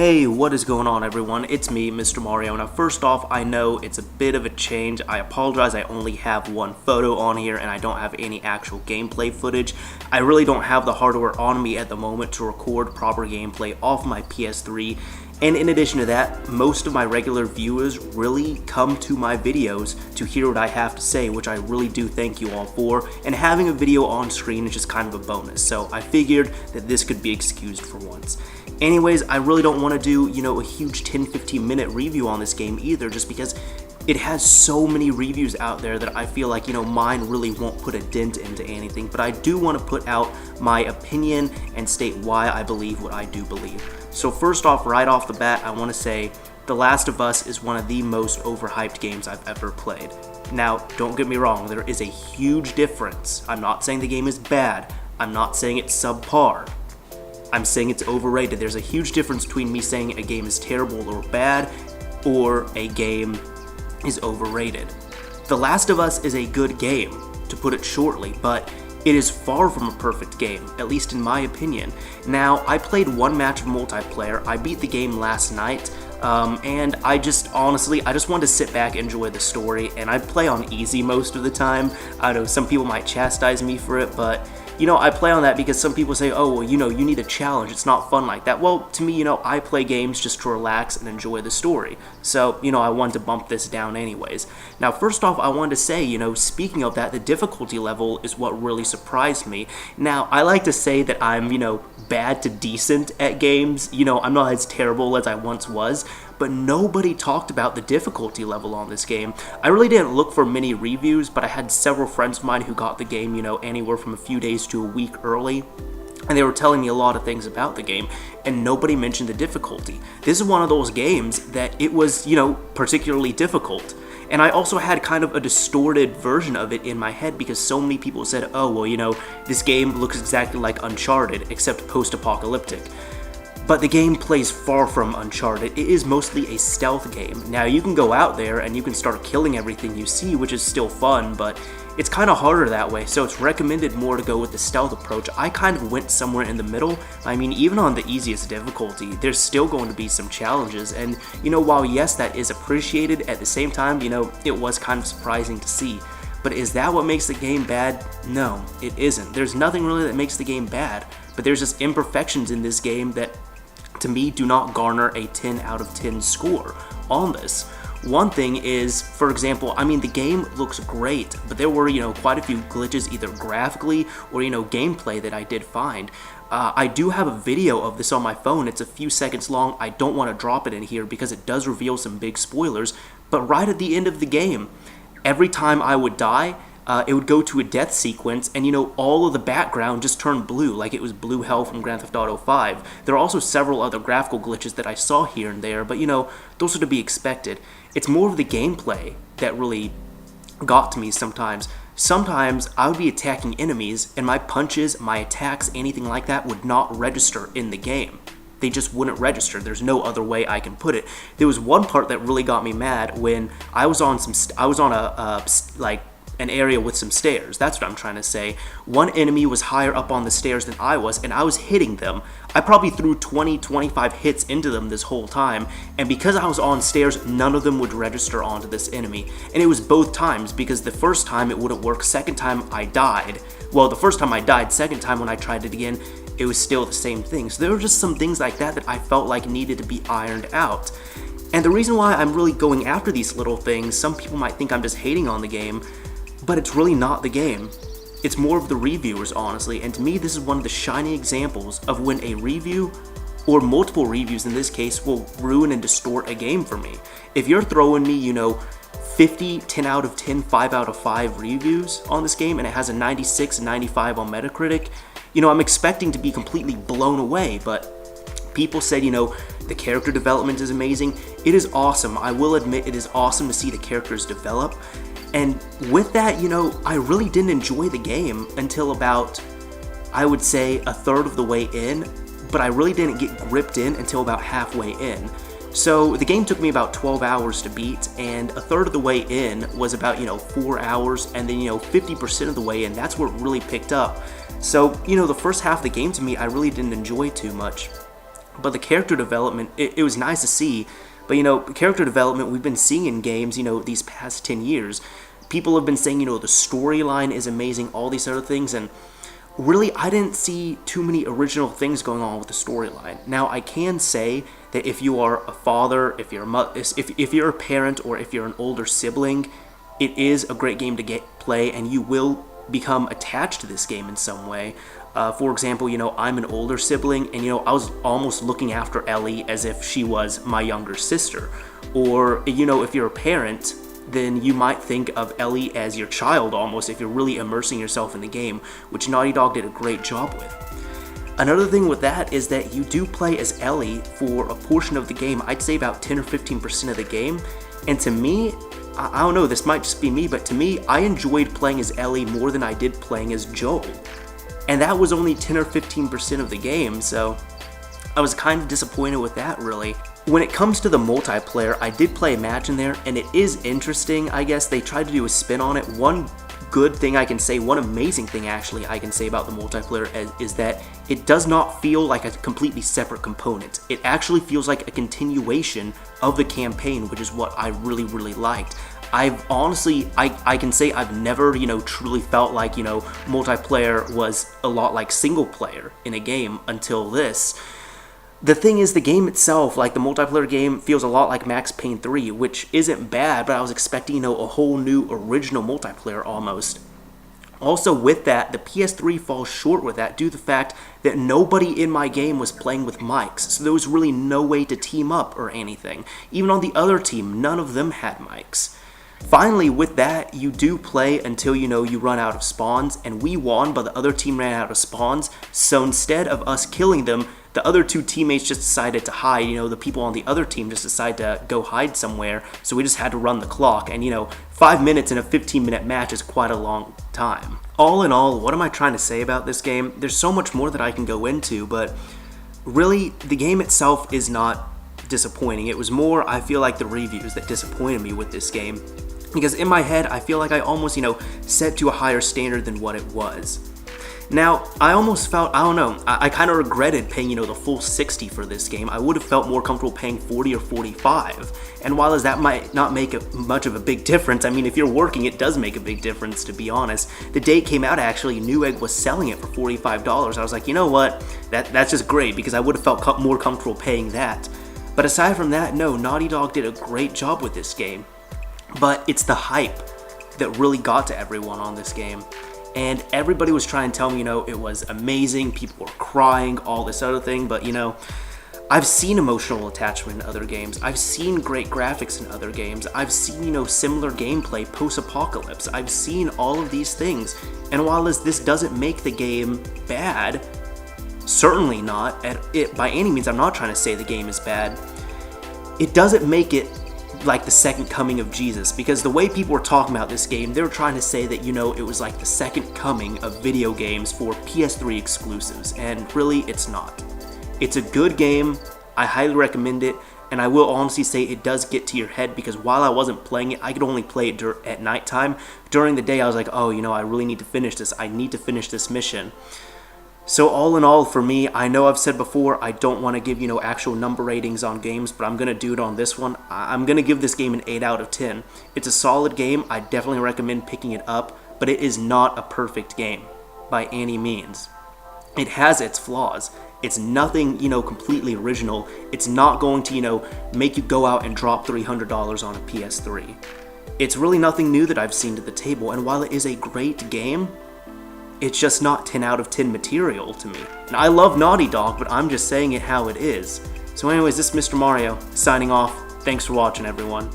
Hey, what is going on everyone? It's me, Mr. Mario. Now first off, I know it's a bit of a change. I apologize, I only have one photo on here and I don't have any actual gameplay footage. I really don't have the hardware on me at the moment to record proper gameplay off my PS3. And in addition to that, most of my regular viewers really come to my videos to hear what I have to say, which I really do thank you all for, and having a video on screen is just kind of a bonus, so I figured that this could be excused for once. Anyways, I really don't want to do, a huge 10-15 minute review on this game either, just because it has so many reviews out there that I feel like, mine really won't put a dent into anything, but I do want to put out my opinion and state why I believe what I do believe. So first off, right off the bat, I want to say The Last of Us is one of the most overhyped games I've ever played. Now, don't get me wrong, there is a huge difference. I'm not saying the game is bad. I'm not saying it's subpar. I'm saying it's overrated. There's a huge difference between me saying a game is terrible or bad, or a game is overrated. The Last of Us is a good game, to put it shortly, but it is far from a perfect game, at least in my opinion. Now, I played one match of multiplayer, I beat the game last night, and I just wanted to sit back, enjoy the story, and I play on easy most of the time. I know some people might chastise me for it, but I play on that because some people say, oh, well, you need a challenge, it's not fun like that. Well, to me, I play games just to relax and enjoy the story. So, I wanted to bump this down anyways. Now, first off, I wanted to say, speaking of that, the difficulty level is what really surprised me. Now, I like to say that I'm, bad to decent at games. I'm not as terrible as I once was, but nobody talked about the difficulty level on this game. I really didn't look for many reviews, but I had several friends of mine who got the game, anywhere from a few days to a week early, and they were telling me a lot of things about the game, and nobody mentioned the difficulty. This is one of those games that it was, particularly difficult. And I also had kind of a distorted version of it in my head because so many people said, oh, well, this game looks exactly like Uncharted, except post-apocalyptic. But the game plays far from Uncharted. It is mostly a stealth game. Now, you can go out there and you can start killing everything you see, which is still fun, but it's kind of harder that way, so it's recommended more to go with the stealth approach. I kind of went somewhere in the middle. I mean, even on the easiest difficulty, there's still going to be some challenges, and, while yes, that is appreciated, at the same time, it was kind of surprising to see. But is that what makes the game bad? No, it isn't. There's nothing really that makes the game bad, but there's just imperfections in this game that, to me, do not garner a 10 out of 10 score on this. One thing is, for example, the game looks great, but there were, quite a few glitches either graphically or, gameplay that I did find. I do have a video of this on my phone. It's a few seconds long. I don't want to drop it in here because it does reveal some big spoilers, but right at the end of the game, every time I would die, it would go to a death sequence, and all of the background just turned blue, like it was blue hell from Grand Theft Auto 5. There are also several other graphical glitches that I saw here and there, but those are to be expected. It's more of the gameplay that really got to me sometimes. Sometimes I would be attacking enemies, and my punches, my attacks, anything like that would not register in the game. They just wouldn't register. There's no other way I can put it. There was one part that really got me mad when I was on an area with some stairs. That's what I'm trying to say. One enemy was higher up on the stairs than I was, and I was hitting them. I probably threw 20-25 hits into them this whole time, and because I was on stairs, none of them would register onto this enemy. And it was both times, because the first time it wouldn't work, second time I died. Well, the first time I died, second time when I tried it again, it was still the same thing. So there were just some things like that that I felt like needed to be ironed out. And the reason why I'm really going after these little things, some people might think I'm just hating on the game, but it's really not the game. It's more of the reviewers, honestly, and to me this is one of the shining examples of when a review, or multiple reviews in this case, will ruin and distort a game for me. If you're throwing me, 50, 10 out of 10, 5 out of 5 reviews on this game, and it has a 96, 95 on Metacritic, I'm expecting to be completely blown away, but people said, the character development is amazing. It is awesome. I will admit it is awesome to see the characters develop. And with that, I really didn't enjoy the game until about, I would say, a third of the way in, but I really didn't get gripped in until about halfway in. So the game took me about 12 hours to beat, and a third of the way in was about, 4 hours, and then, 50% of the way in, that's where it really picked up. So, the first half of the game to me, I really didn't enjoy too much. But the character development, it was nice to see. But, character development we've been seeing in games, these past 10 years. People have been saying, the storyline is amazing, all these other things, and really, I didn't see too many original things going on with the storyline. Now, I can say that if you are a father, if you're a parent, or if you're an older sibling, it is a great game to play, and you will become attached to this game in some way. For example, I'm an older sibling, and I was almost looking after Ellie as if she was my younger sister. Or, if you're a parent, then you might think of Ellie as your child almost if you're really immersing yourself in the game, which Naughty Dog did a great job with. Another thing with that is that you do play as Ellie for a portion of the game, I'd say about 10 or 15% of the game, and to me, I don't know, this might just be me, but to me, I enjoyed playing as Ellie more than I did playing as Joel. And that was only 10 or 15% of the game, so I was kind of disappointed with that, really. When it comes to the multiplayer, I did play a match in there, and it is interesting, I guess. They tried to do a spin on it. One good thing I can say, one amazing thing actually I can say about the multiplayer is that it does not feel like a completely separate component. It actually feels like a continuation of the campaign, which is what I really, really liked. I've honestly, I can say I've never, truly felt like, multiplayer was a lot like single player in a game until this. The thing is, the game itself, like the multiplayer game, feels a lot like Max Payne 3, which isn't bad, but I was expecting, a whole new original multiplayer almost. Also with that, the PS3 falls short with that due to the fact that nobody in my game was playing with mics, so there was really no way to team up or anything. Even on the other team, none of them had mics. Finally, with that, you do play until you run out of spawns, and we won, but the other team ran out of spawns, so instead of us killing them, the other two teammates just decided to hide. The people on the other team just decided to go hide somewhere, so we just had to run the clock, and 5 minutes in a 15-minute match is quite a long time. All in all, what am I trying to say about this game? There's so much more that I can go into, but really, the game itself is not disappointing. It was more, I feel like, the reviews that disappointed me with this game. Because in my head, I feel like I almost, set to a higher standard than what it was. Now, I almost felt, I don't know, I kind of regretted paying, the full $60 for this game. I would have felt more comfortable paying $40 or $45. And while that might not make much of a big difference, I mean, if you're working, it does make a big difference, to be honest. The day it came out, actually, Newegg was selling it for $45. I was like, you know what, that's just great, because I would have felt more comfortable paying that. But aside from that, no, Naughty Dog did a great job with this game. But it's the hype that really got to everyone on this game. And everybody was trying to tell me, it was amazing, people were crying, all this other thing, but I've seen emotional attachment in other games. I've seen great graphics in other games. I've seen, similar gameplay post-apocalypse. I've seen all of these things. And while this doesn't make the game bad, certainly not, by any means, I'm not trying to say the game is bad, it doesn't make it like the second coming of Jesus, because the way people were talking about this game, they were trying to say that, it was like the second coming of video games for PS3 exclusives, and really, it's not. It's a good game, I highly recommend it, and I will honestly say it does get to your head, because while I wasn't playing it, I could only play it at nighttime. During the day, I was like, oh, I really need to finish this, I need to finish this mission. So all in all, for me, I know I've said before, I don't want to give, actual number ratings on games, but I'm going to do it on this one. I'm going to give this game an 8 out of 10. It's a solid game. I definitely recommend picking it up, but it is not a perfect game by any means. It has its flaws. It's nothing, completely original. It's not going to, make you go out and drop $300 on a PS3. It's really nothing new that I've seen to the table, and while it is a great game, it's just not 10 out of 10 material to me. And I love Naughty Dog, but I'm just saying it how it is. So anyways, this is Mr. Mario, signing off. Thanks for watching, everyone.